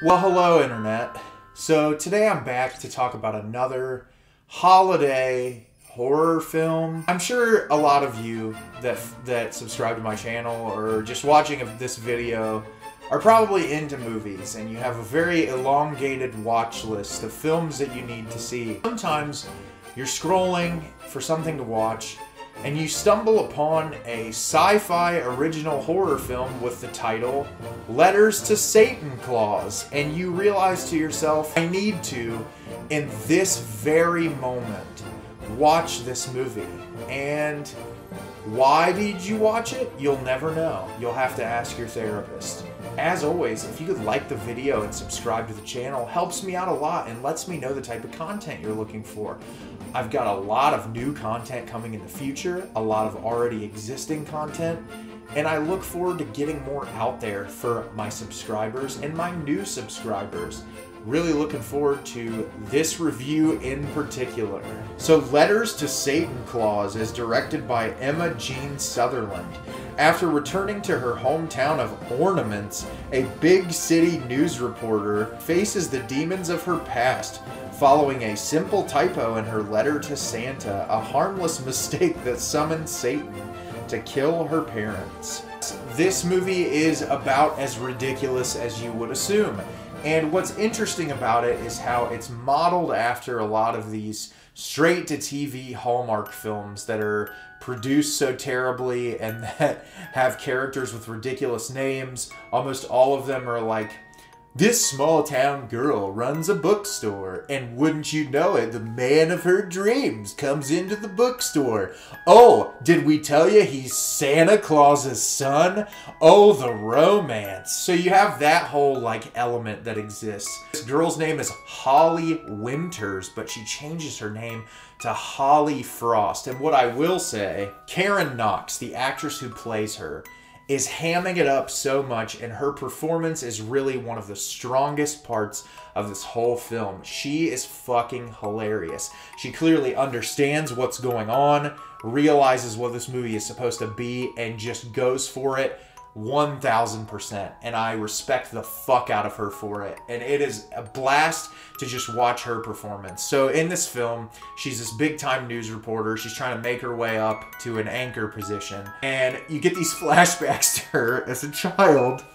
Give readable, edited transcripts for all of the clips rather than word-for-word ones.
Well, hello, Internet. So today I'm back to talk about another holiday horror film. I'm sure a lot of you that subscribe to my channel or just watching this video are probably into movies, and you have a very elongated watch list of films that you need to see. Sometimes you're scrolling for something to watch, and you stumble upon a sci-fi original horror film with the title Letters to Satan Claus, and you realize to yourself, I need to, in this very moment, watch this movie. And why did you watch it? You'll never know. You'll have to ask your therapist. As always, if you could like the video and subscribe to the channel, helps me out a lot and lets me know the type of content you're looking for. I've got a lot of new content coming in the future, a lot of already existing content, and I look forward to getting more out there for my subscribers and my new subscribers. Really looking forward to this review in particular. So Letters to Satan Claus is directed by Emma Jean Sutherland. After returning to her hometown of Ornaments, a big city news reporter faces the demons of her past following a simple typo in her letter to Santa, a harmless mistake that summoned Satan to kill her parents. This movie is about as ridiculous as you would assume. And what's interesting about it is how it's modeled after a lot of these straight-to-TV Hallmark films that are produced so terribly and that have characters with ridiculous names. Almost all of them are like, this small-town girl runs a bookstore, and wouldn't you know it, the man of her dreams comes into the bookstore. Oh, did we tell you he's Santa Claus's son? Oh, the romance. So you have that whole, like, element that exists. This girl's name is Holly Winters, but she changes her name to Holly Frost. And what I will say, Karen Knox, the actress who plays her, is hamming it up so much, and her performance is really one of the strongest parts of this whole film. She is fucking hilarious. She clearly understands what's going on, realizes what this movie is supposed to be, and just goes for it 1000%. And I respect the fuck out of her for it. And it is a blast to just watch her performance. So in this film, she's this big time news reporter. She's trying to make her way up to an anchor position. And you get these flashbacks to her as a child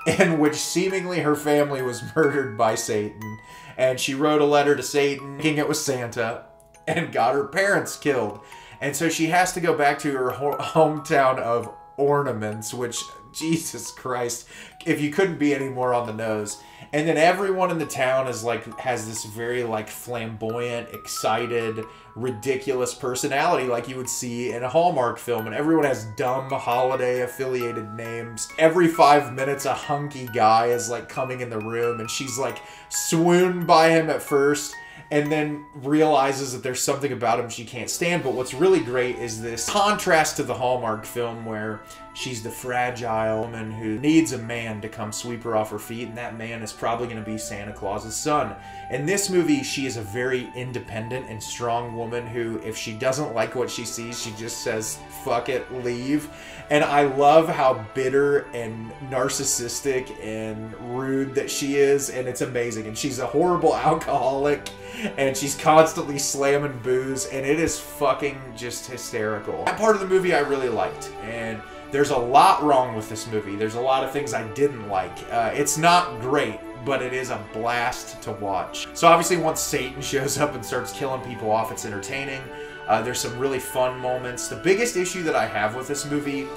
in which seemingly her family was murdered by Satan. And she wrote a letter to Satan, thinking it was Santa, and got her parents killed. And so she has to go back to her hometown of Ornaments, which, Jesus Christ, if you couldn't be any more on the nose. And then everyone in the town is like, has this very like flamboyant, excited, ridiculous personality like you would see in a Hallmark film. And everyone has dumb holiday affiliated names. Every 5 minutes a hunky guy is like coming in the room, and she's like swooned by him at first, and then realizes that there's something about him she can't stand. But what's really great is this contrast to the Hallmark film where she's the fragile woman who needs a man to come sweep her off her feet, and that man is probably going to be Santa Claus's son. In this movie, she is a very independent and strong woman who, if she doesn't like what she sees, she just says, fuck it, leave. And I love how bitter and narcissistic and rude that she is, and it's amazing. And she's a horrible alcoholic, and she's constantly slamming booze, and it is fucking just hysterical. That part of the movie I really liked, and there's a lot wrong with this movie. There's a lot of things I didn't like. It's not great, but it is a blast to watch. So obviously once Satan shows up and starts killing people off, it's entertaining. There's some really fun moments. The biggest issue that I have with this movie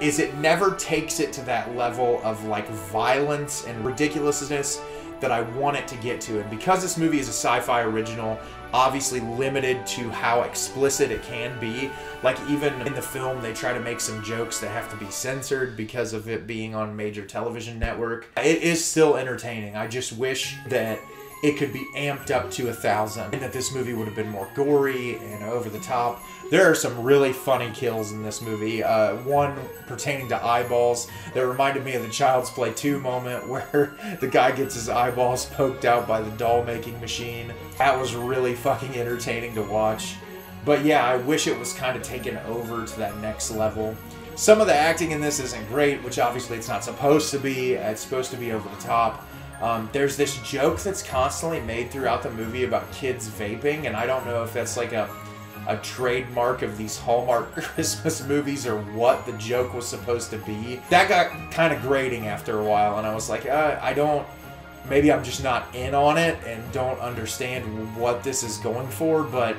is it never takes it to that level of like violence and ridiculousness that I want it to get to. And because this movie is a sci-fi original, obviously limited to how explicit it can be, like even in the film they try to make some jokes that have to be censored because of it being on a major television network. It is still entertaining. I just wish that it could be amped up to 1,000 and that this movie would have been more gory and over the top. There are some really funny kills in this movie. One pertaining to eyeballs that reminded me of the Child's Play 2 moment where the guy gets his eyeballs poked out by the doll making machine. That was really fucking entertaining to watch. But yeah, I wish it was kind of taken over to that next level. Some of the acting in this isn't great, which obviously it's not supposed to be. It's supposed to be over the top. There's this joke that's constantly made throughout the movie about kids vaping, and I don't know if that's like a trademark of these Hallmark Christmas movies or what the joke was supposed to be. That got kind of grating after a while, and I was like, maybe I'm just not in on it and don't understand what this is going for, but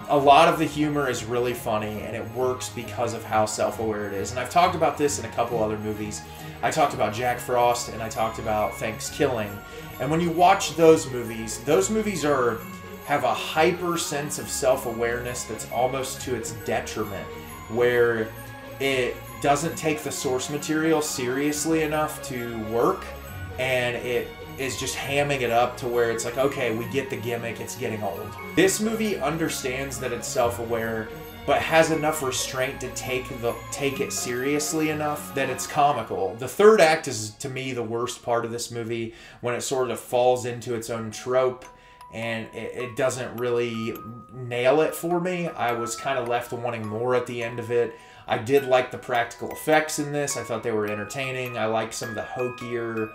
a lot of the humor is really funny, and it works because of how self-aware it is. And I've talked about this in a couple other movies. I talked about Jack Frost, and I talked about Thanksgiving. And when you watch those movies have a hyper sense of self-awareness that's almost to its detriment, where it doesn't take the source material seriously enough to work, and it is just hamming it up to where it's like, okay, we get the gimmick, it's getting old. This movie understands that it's self-aware, but has enough restraint to take it seriously enough that it's comical. The third act is, to me, the worst part of this movie, when it sort of falls into its own trope, and it doesn't really nail it for me. I was kind of left wanting more at the end of it. I did like the practical effects in this. I thought they were entertaining. I liked some of the hokier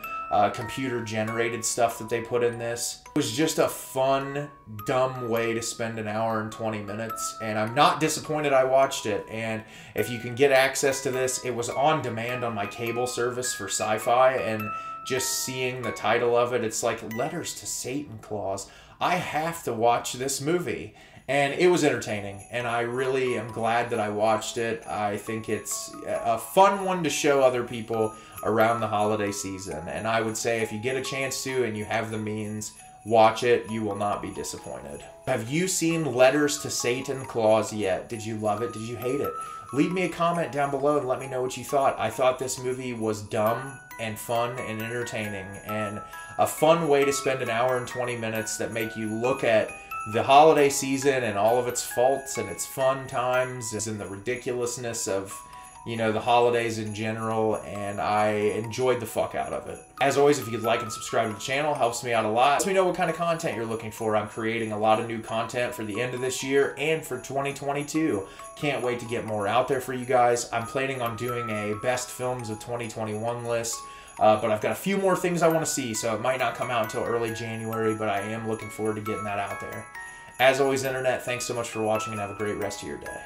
computer-generated stuff that they put in this. It was just a fun, dumb way to spend an hour and 20 minutes, and I'm not disappointed I watched it. And if you can get access to this, it was on demand on my cable service for SYFY, and just seeing the title of it, it's like Letters to Satan Claus. I have to watch this movie. And it was entertaining, and I really am glad that I watched it. I think it's a fun one to show other people around the holiday season. And I would say if you get a chance to and you have the means, watch it. You will not be disappointed. Have you seen Letters to Satan Claus yet? Did you love it? Did you hate it? Leave me a comment down below and let me know what you thought. I thought this movie was dumb and fun and entertaining, and a fun way to spend an hour and 20 minutes that make you look at the holiday season and all of its faults and its fun times and the ridiculousness of, you know, the holidays in general, and I enjoyed the fuck out of it. As always, if you could like and subscribe to the channel, helps me out a lot. Lets me know what kind of content you're looking for. I'm creating a lot of new content for the end of this year and for 2022. Can't wait to get more out there for you guys. I'm planning on doing a best films of 2021 list. But I've got a few more things I want to see, so it might not come out until early January, but I am looking forward to getting that out there. As always, Internet, thanks so much for watching, and have a great rest of your day.